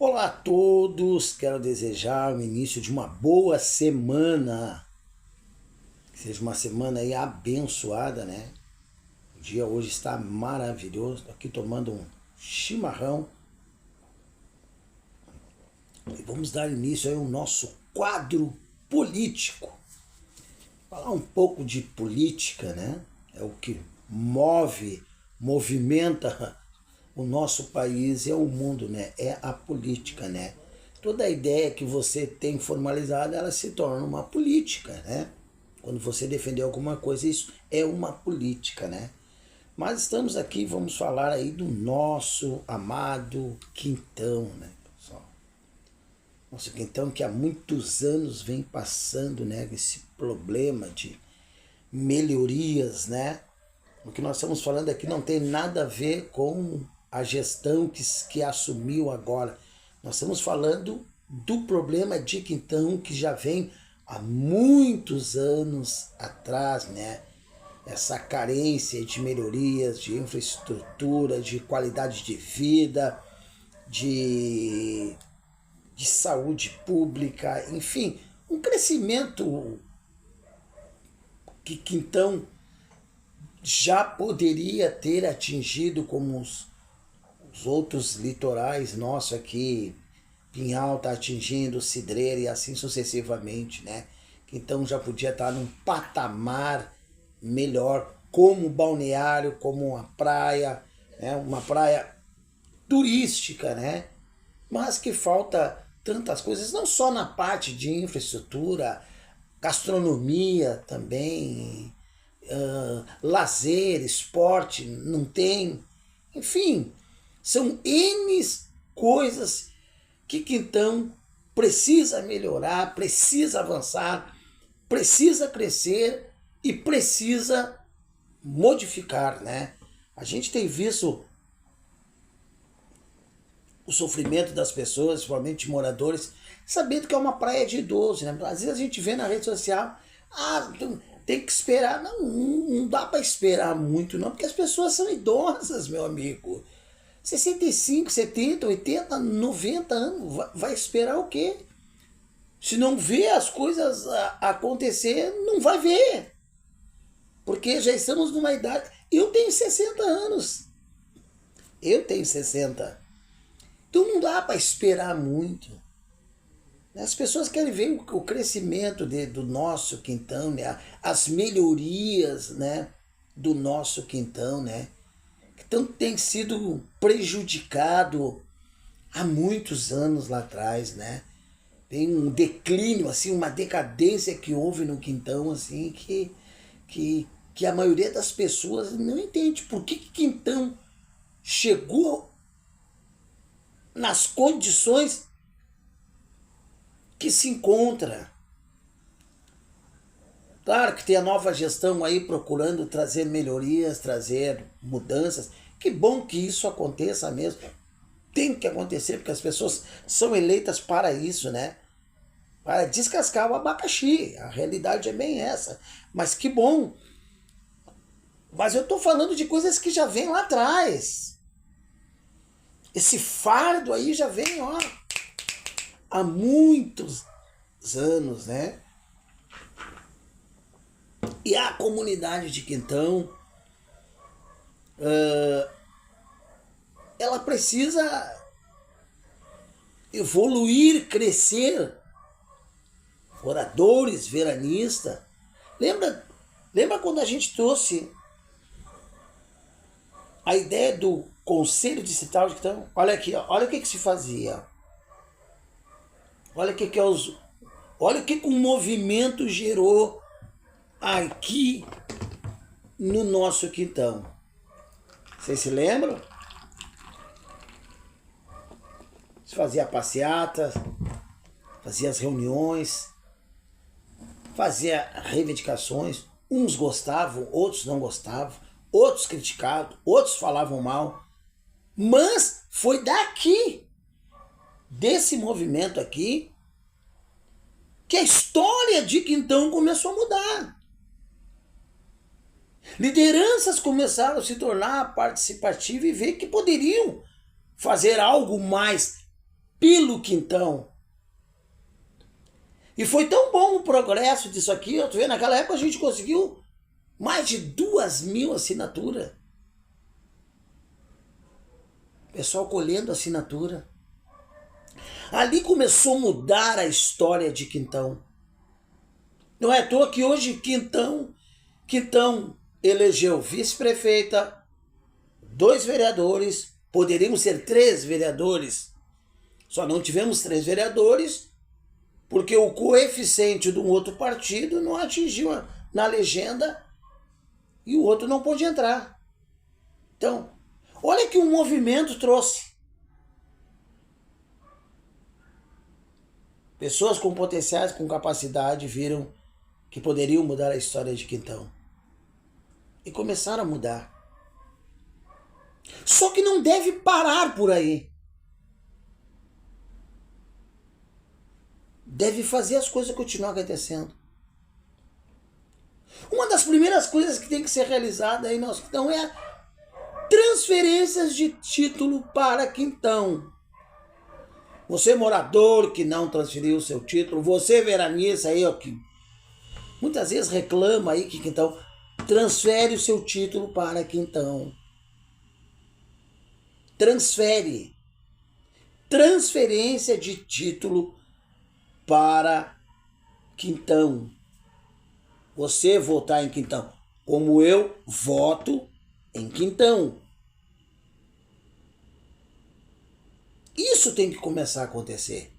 Olá a todos, quero desejar o início de uma boa semana, que seja uma semana aí abençoada, né? O dia hoje está maravilhoso, tô aqui tomando um chimarrão e vamos dar início aí ao nosso quadro político. Falar um pouco de política, né? É o que movimenta o nosso país e o mundo, né? É a política, né? Toda a ideia que você tem formalizada, ela se torna uma política, né? Quando você defender alguma coisa, isso é uma política, né? Mas estamos aqui, vamos falar aí do nosso amado Quintão, né, pessoal? Nosso Quintão que há muitos anos vem passando, né, esse problema de melhorias, né? O que nós estamos falando aqui não tem nada a ver com a gestão que assumiu agora. Nós estamos falando do problema de Quintão que já vem há muitos anos atrás, né? Essa carência de melhorias, de infraestrutura, de qualidade de vida, de, de saúde pública, enfim, um crescimento que Quintão já poderia ter atingido como os outros litorais nossos aqui, Pinhal está atingindo, Cidreira e assim sucessivamente, né? Então já podia estar num patamar melhor, como balneário, como uma praia turística, né? Mas que falta tantas coisas, não só na parte de infraestrutura, gastronomia também, lazer, esporte, não tem. Enfim, são N coisas que Quintão precisa melhorar, precisa avançar, precisa crescer e precisa modificar, né? A gente tem visto o sofrimento das pessoas, principalmente moradores, sabendo que é uma praia de idosos, né? Às vezes a gente vê na rede social, tem que esperar. Não dá para esperar muito, não, porque as pessoas são idosas, meu amigo. 65, 70, 80, 90 anos, vai esperar o quê? Se não vê as coisas acontecer, não vai ver. Porque já estamos numa idade. Eu tenho 60 anos. Eu tenho 60. Então não dá para esperar muito. As pessoas querem ver o crescimento do nosso Quintão, né? As melhorias, né, do nosso Quintão, né? Então tem sido prejudicado há muitos anos lá atrás, né? Tem um declínio, assim, uma decadência que houve no Quintão, assim, que a maioria das pessoas não entende por que Quintão chegou nas condições que se encontra. Claro que tem a nova gestão aí procurando trazer melhorias, trazer mudanças. Que bom que isso aconteça mesmo. Tem que acontecer, porque as pessoas são eleitas para isso, né? Para descascar o abacaxi. A realidade é bem essa. Mas que bom. Mas eu estou falando de coisas que já vêm lá atrás. Esse fardo aí já vem, ó, há muitos anos, né? E a comunidade de Quintão, ela precisa evoluir, crescer. Moradores, veranistas. Lembra quando a gente trouxe a ideia do Conselho Distrital de Quintão? Olha aqui, ó, olha o que se fazia. Olha olha o que o movimento gerou aqui no nosso Quintão. Vocês se lembram? Se fazia passeatas, fazia as reuniões, fazia reivindicações. Uns gostavam, outros não gostavam, outros criticavam, outros falavam mal. Mas foi daqui, desse movimento aqui, que a história de Quintão começou a mudar. Lideranças começaram a se tornar participativas e ver que poderiam fazer algo mais pelo quintão. E foi tão bom o progresso disso aqui, tu vê, naquela época a gente conseguiu mais de 2.000 assinaturas. Pessoal colhendo assinatura. Ali começou a mudar a história de Quintão. Não é à toa que hoje Quintão elegeu vice-prefeita, 2 vereadores, poderiam ser 3 vereadores. Só não tivemos 3 vereadores porque o coeficiente de um outro partido não atingiu na legenda e o outro não pôde entrar. Então, olha que um movimento trouxe. Pessoas com potenciais, com capacidade, viram que poderiam mudar a história de Quintão. E começaram a mudar. Só que não deve parar por aí. Deve fazer as coisas continuar acontecendo. Uma das primeiras coisas que tem que ser realizada aí nós então é transferências de título para Quintão. Você morador que não transferiu o seu título, você veranista aí ó, que muitas vezes reclama aí que Quintão, transfere o seu título para Quintão. Transfere. Transferência de título para Quintão. Você votar em Quintão, como eu voto em Quintão. Isso tem que começar a acontecer.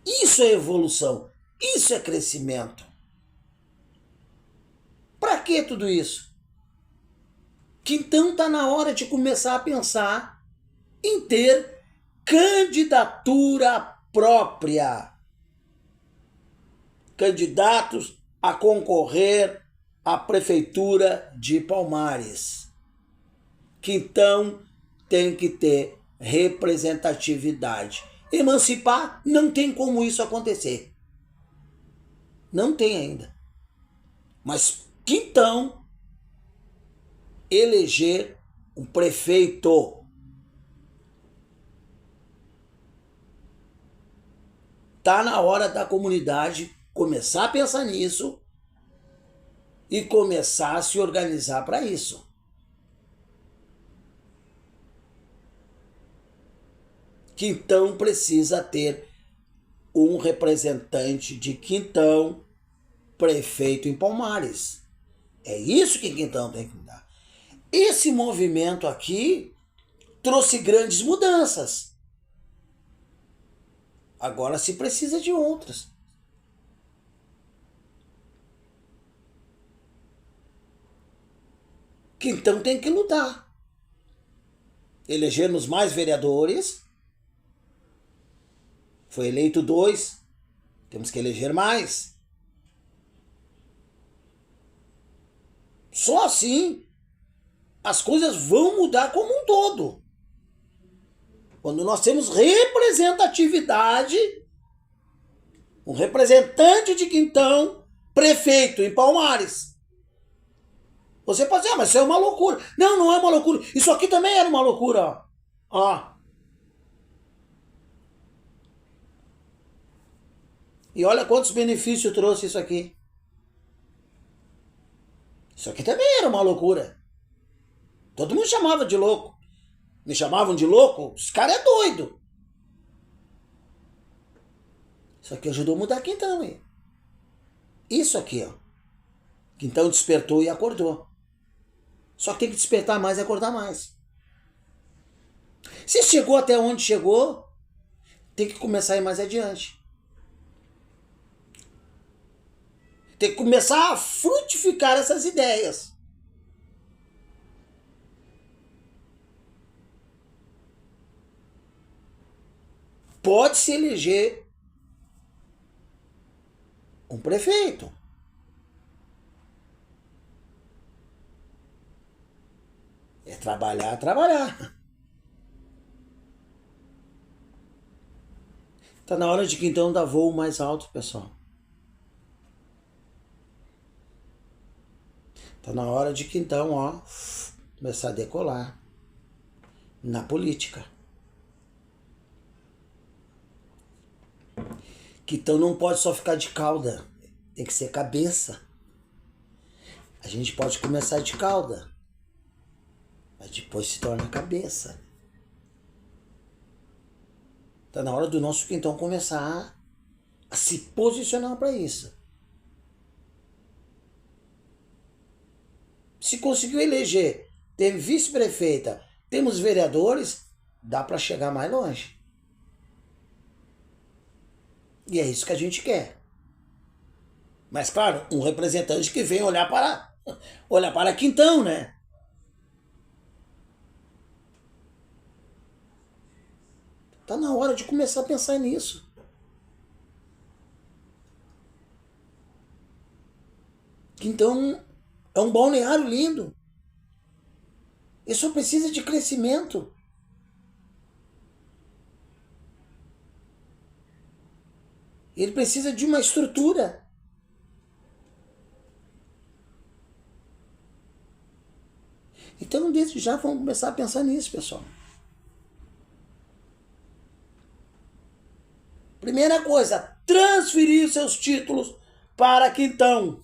Isso é evolução. Isso é crescimento. Para que tudo isso? Quintão está na hora de começar a pensar em ter candidatura própria. Candidatos a concorrer à prefeitura de Palmares. Quintão tem que ter representatividade. Emancipar, não tem como isso acontecer. Não tem ainda. Mas Quintão eleger um prefeito. Tá na hora da comunidade começar a pensar nisso e começar a se organizar para isso. Quintão precisa ter um representante de Quintão prefeito em Palmares. É isso que Quintão tem que dar. Esse movimento aqui trouxe grandes mudanças. Agora se precisa de outras. Quintão tem que lutar. Elegemos mais vereadores. Foi eleito 2. Temos que eleger mais. Só assim as coisas vão mudar como um todo. Quando nós temos representatividade, um representante de Quintão, prefeito em Palmares. Você pode dizer, mas isso é uma loucura. Não, não é uma loucura. Isso aqui também era uma loucura. Ó. E olha quantos benefícios trouxe isso aqui. Isso aqui também era uma loucura. Todo mundo chamava de louco. Me chamavam de louco? Esse cara é doido. Isso aqui ajudou a mudar Quintão, hein? Isso aqui, ó. Quintão despertou e acordou. Só que tem que despertar mais e acordar mais. Se chegou até onde chegou, tem que começar a ir mais adiante. Tem que começar a frutificar essas ideias. Pode-se eleger um prefeito. É trabalhar, trabalhar. Tá na hora de Quintão dar voo mais alto, pessoal. Tá na hora de Quintão, ó, começar a decolar na política. Quintão não pode só ficar de cauda, tem que ser cabeça. A gente pode começar de cauda, mas depois se torna cabeça. Tá na hora do nosso quintão começar a se posicionar para isso. Se conseguiu eleger, teve vice-prefeita, temos vereadores, dá para chegar mais longe. E é isso que a gente quer. Mas claro, um representante que vem olhar para Quintão, né? Tá na hora de começar a pensar nisso. Quintão é um balneário lindo. Ele só precisa de crescimento. Ele precisa de uma estrutura. Então, desde já, vamos começar a pensar nisso, pessoal. Primeira coisa, transferir seus títulos para Quintão.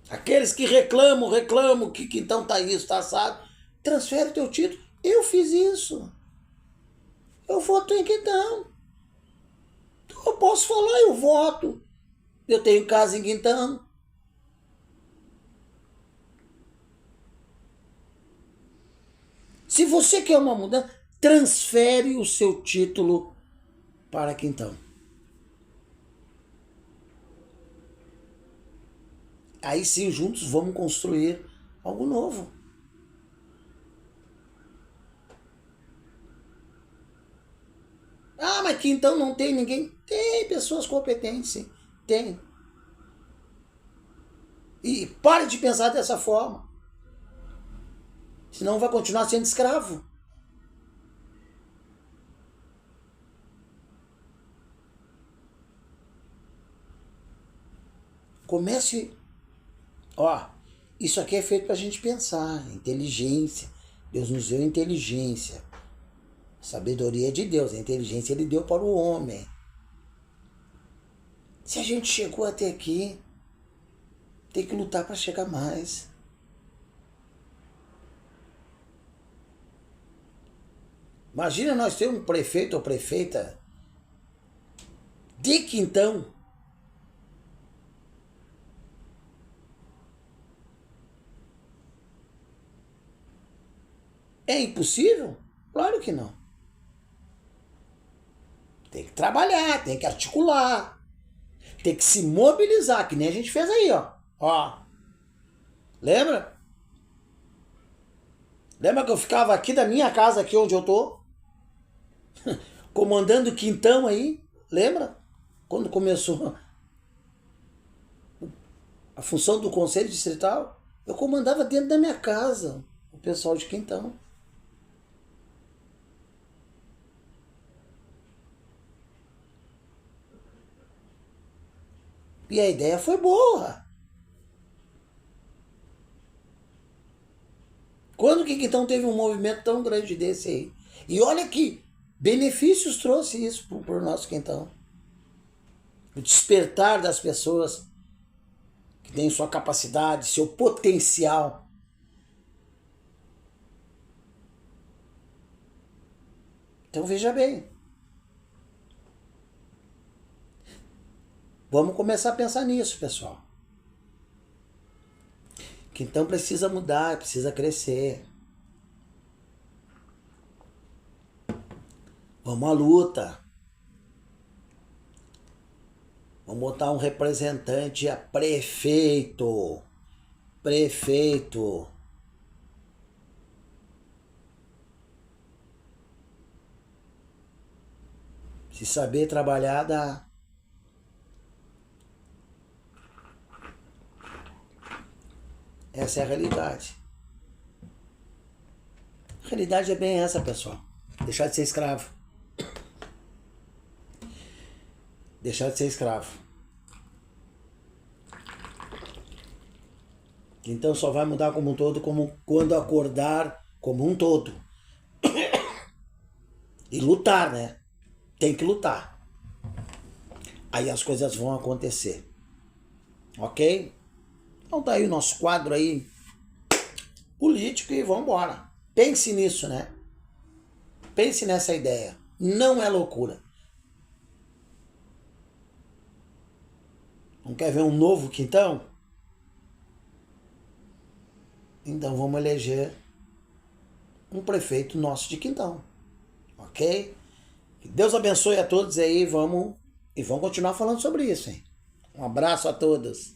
Aqueles que reclamam que Quintão tá isso, tá assado, transfere teu título. Eu fiz isso. Eu voto em Quintão. Então eu posso falar, eu voto. Eu tenho casa em Quintão. Se você quer uma mudança, transfere o seu título para Quintão. Aí sim, juntos vamos construir algo novo. Ah, mas Quintão não tem ninguém. Tem pessoas competentes, sim. Tem. E pare de pensar dessa forma. Senão vai continuar sendo escravo. Comece. Ó, isso aqui é feito pra gente pensar. Inteligência. Deus nos deu inteligência. Sabedoria é de Deus. A inteligência Ele deu para o homem. Se a gente chegou até aqui, tem que lutar para chegar mais. Imagina nós ter um prefeito ou prefeita de Quintão. É impossível? Claro que não. Tem que trabalhar, tem que articular, tem que se mobilizar, que nem a gente fez aí, ó. Ó. Lembra? Lembra que eu ficava aqui da minha casa, aqui onde eu tô? Comandando Quintão aí? Lembra? Quando começou a função do Conselho Distrital, eu comandava dentro da minha casa o pessoal de Quintão. E a ideia foi boa. Quando que Quintão teve um movimento tão grande desse aí? E olha que benefícios trouxe isso para o nosso Quintão. O despertar das pessoas que têm sua capacidade, seu potencial. Então veja bem. Vamos começar a pensar nisso, pessoal. Quintão precisa mudar, precisa crescer. Vamos à luta. Vamos botar um representante a prefeito. Prefeito. Se saber trabalhar, dá. Essa é a realidade. A realidade é bem essa, pessoal. Deixar de ser escravo. Deixar de ser escravo. Então só vai mudar como um todo quando acordar como um todo. E lutar, né? tem que lutar. Aí as coisas vão acontecer. Ok? Então tá aí o nosso quadro aí político e vamos embora. Pense nisso, né? Pense nessa ideia. Não é loucura. Não quer ver um novo Quintão? Então vamos eleger um prefeito nosso de Quintão. Ok? Que Deus abençoe a todos aí. Vamos continuar falando sobre isso, hein? Um abraço a todos.